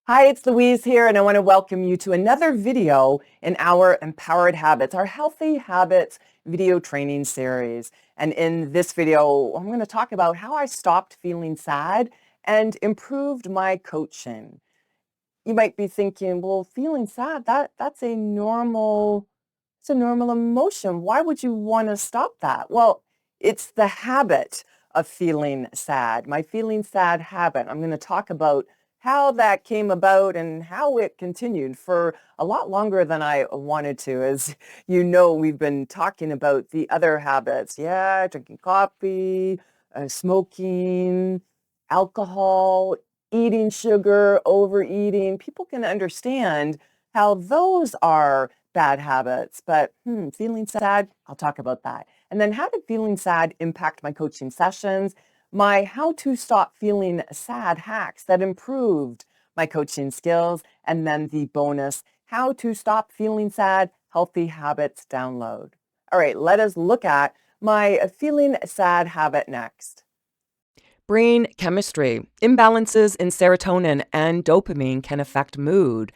Hi, it's Louise here, and I want to welcome you to another video in our Empowered Habits, our Healthy Habits video training series. And in this video, I'm going to talk about how I stopped feeling sad and improved my coaching. You might be thinking, well, feeling sad, that's it's a normal emotion. Why would you want to stop that? Well, it's the habit of feeling sad, my feeling sad habit. I'm going to talk about how that came about and how it continued for a lot longer than I wanted to. As you know, we've been talking about the other habits. Yeah, drinking coffee, smoking, alcohol, eating sugar, overeating. People can understand how those are bad habits, but feeling sad, I'll talk about that. And then how did feeling sad impact my coaching sessions? My how to stop feeling sad hacks that improved my coaching skills. And then the bonus, how to stop feeling sad, healthy habits download. All right, let us look at my feeling sad habit next. Brain chemistry. Imbalances in serotonin and dopamine can affect mood.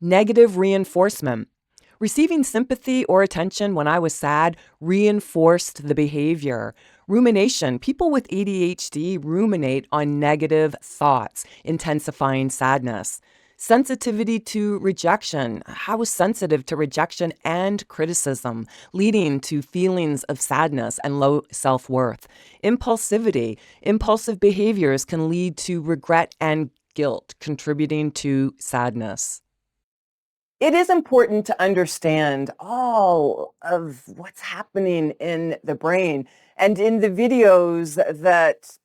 Negative reinforcement. Receiving sympathy or attention when I was sad reinforced the behavior. Rumination. People with ADHD ruminate on negative thoughts, intensifying sadness. Sensitivity to rejection. I was sensitive to rejection and criticism, leading to feelings of sadness and low self-worth. Impulsivity. Impulsive behaviors can lead to regret and guilt, contributing to sadness. It is important to understand all of what's happening in the brain. And in the videos that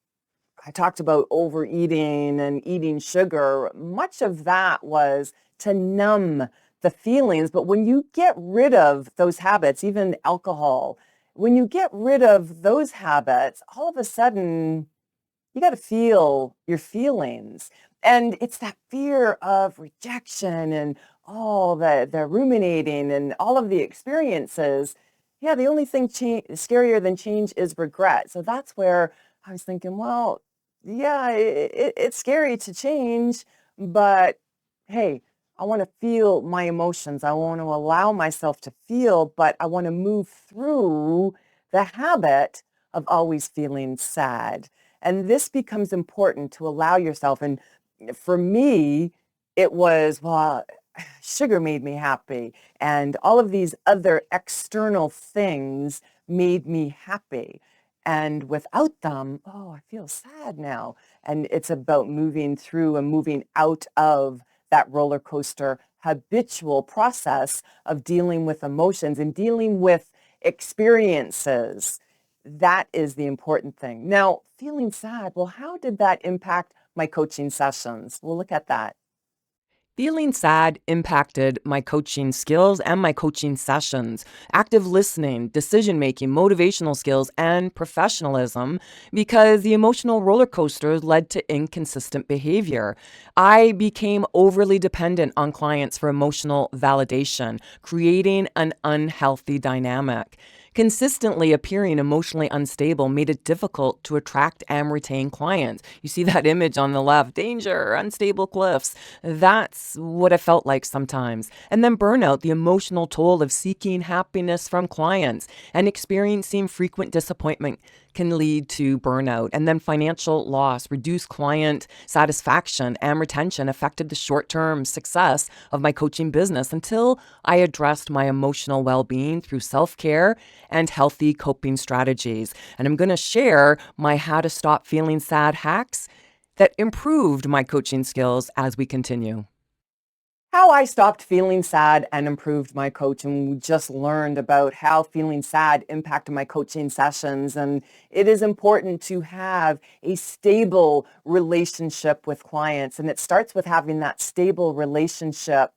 I talked about overeating and eating sugar, much of that was to numb the feelings. But when you get rid of those habits, even alcohol, when you get rid of those habits, all of a sudden you got to feel your feelings. And it's that fear of rejection and all the ruminating and all of the experiences. Yeah, the only thing scarier than change is regret. So that's where I was thinking, well, yeah, it's scary to change, but hey, I want to feel my emotions. I want to allow myself to feel, but I want to move through the habit of always feeling sad. And this becomes important to allow yourself. And for me, it was, well, sugar made me happy. And all of these other external things made me happy. And without them, oh, I feel sad now. And it's about moving through and moving out of that roller coaster habitual process of dealing with emotions and dealing with experiences. That is the important thing. Now, feeling sad, well, how did that impact my coaching sessions? We'll look at that. Feeling sad impacted my coaching skills and my coaching sessions. Active listening, decision making, motivational skills, and professionalism because the emotional roller coaster led to inconsistent behavior. I became overly dependent on clients for emotional validation, creating an unhealthy dynamic. Consistently appearing emotionally unstable made it difficult to attract and retain clients. You see that image on the left, danger, unstable cliffs. That's what it felt like sometimes. And then burnout, the emotional toll of seeking happiness from clients and experiencing frequent disappointment can lead to burnout. And then financial loss, reduced client satisfaction and retention affected the short-term success of my coaching business until I addressed my emotional well-being through self-care and healthy coping strategies. And I'm going to share my how to stop feeling sad hacks that improved my coaching skills as we continue. How I stopped feeling sad and improved my coaching. We just learned about how feeling sad impacted my coaching sessions. And it is important to have a stable relationship with clients. And it starts with having that stable relationship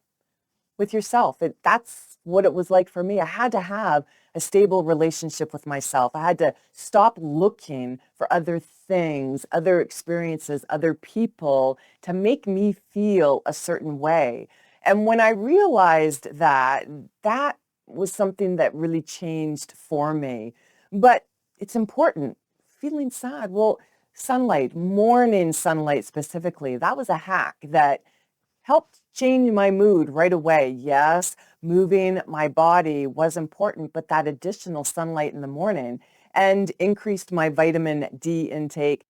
with yourself. That's what it was like for me. I had to have a stable relationship with myself. I had to stop looking for other things, other experiences, other people to make me feel a certain way. And when I realized that, that was something that really changed for me. But it's important. Feeling sad, well, sunlight, morning sunlight specifically, that was a hack that helped change my mood right away. Yes, moving my body was important, but that additional sunlight in the morning and increased my vitamin D intake.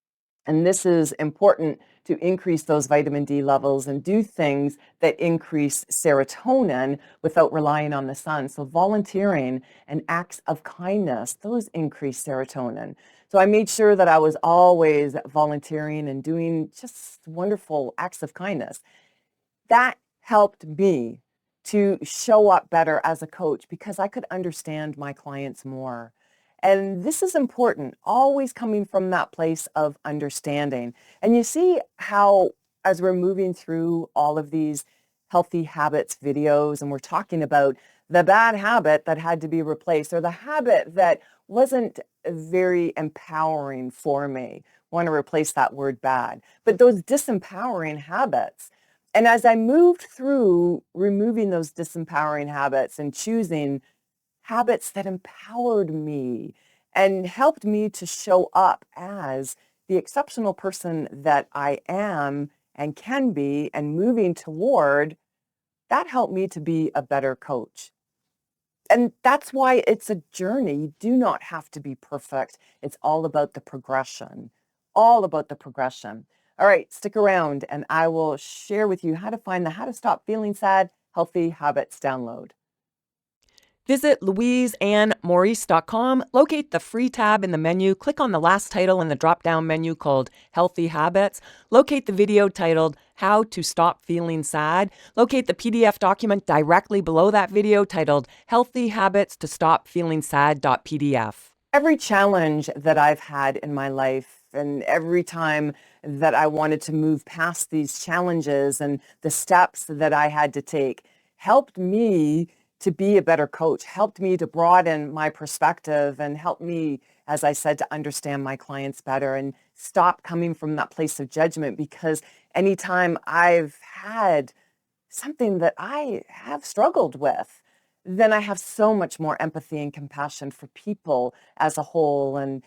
And this is important to increase those vitamin D levels and do things that increase serotonin without relying on the sun. So volunteering and acts of kindness, those increase serotonin. So I made sure that I was always volunteering and doing just wonderful acts of kindness. That helped me to show up better as a coach because I could understand my clients more. And this is important, always coming from that place of understanding. And you see how, as we're moving through all of these healthy habits videos, and we're talking about the bad habit that had to be replaced, or the habit that wasn't very empowering for me. Want to replace that word bad. But those disempowering habits, and as I moved through removing those disempowering habits and choosing habits that empowered me and helped me to show up as the exceptional person that I am and can be and moving toward, that helped me to be a better coach. And that's why it's a journey. You do not have to be perfect. It's all about the progression, all about the progression. All right, stick around and I will share with you how to find the How to Stop Feeling Sad Healthy Habits download. Visit louiseandmaurice.com, locate the free tab in the menu, click on the last title in the drop-down menu called Healthy Habits, locate the video titled How to Stop Feeling Sad, locate the PDF document directly below that video titled Healthy Habits to Stop Feeling Sad.pdf. Every challenge that I've had in my life and every time that I wanted to move past these challenges and the steps that I had to take helped me to be a better coach, helped me to broaden my perspective and helped me, as I said, to understand my clients better and stop coming from that place of judgment, because anytime I've had something that I have struggled with, then I have so much more empathy and compassion for people as a whole. And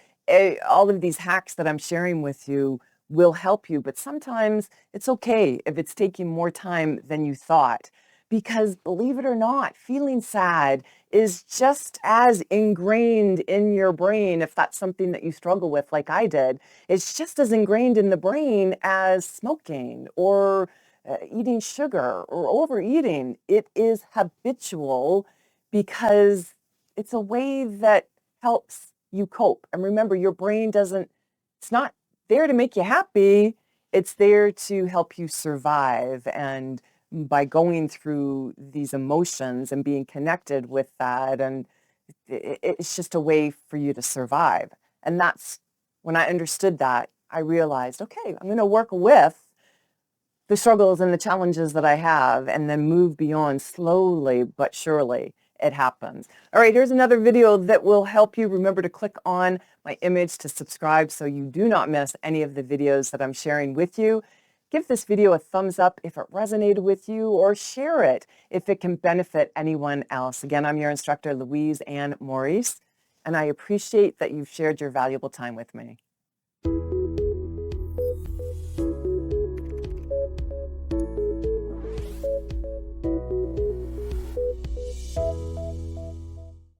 all of these hacks that I'm sharing with you will help you. But sometimes it's okay if it's taking more time than you thought. Because believe it or not, feeling sad is just as ingrained in your brain, if that's something that you struggle with, like I did. It's just as ingrained in the brain as smoking or eating sugar or overeating. It is habitual because it's a way that helps you cope. And remember, your brain it's not there to make you happy. It's there to help you survive. And by going through these emotions and being connected with that, and it's just a way for you to survive. And that's when I understood that, I realized, okay, I'm going to work with the struggles and the challenges that I have and then move beyond slowly but surely. It happens. All right, here's another video that will help you. Remember to click on my image to subscribe so you do not miss any of the videos that I'm sharing with you. Give this video a thumbs up if it resonated with you, or share it if it can benefit anyone else. Again, I'm your instructor, Louise and Maurice, and I appreciate that you've shared your valuable time with me.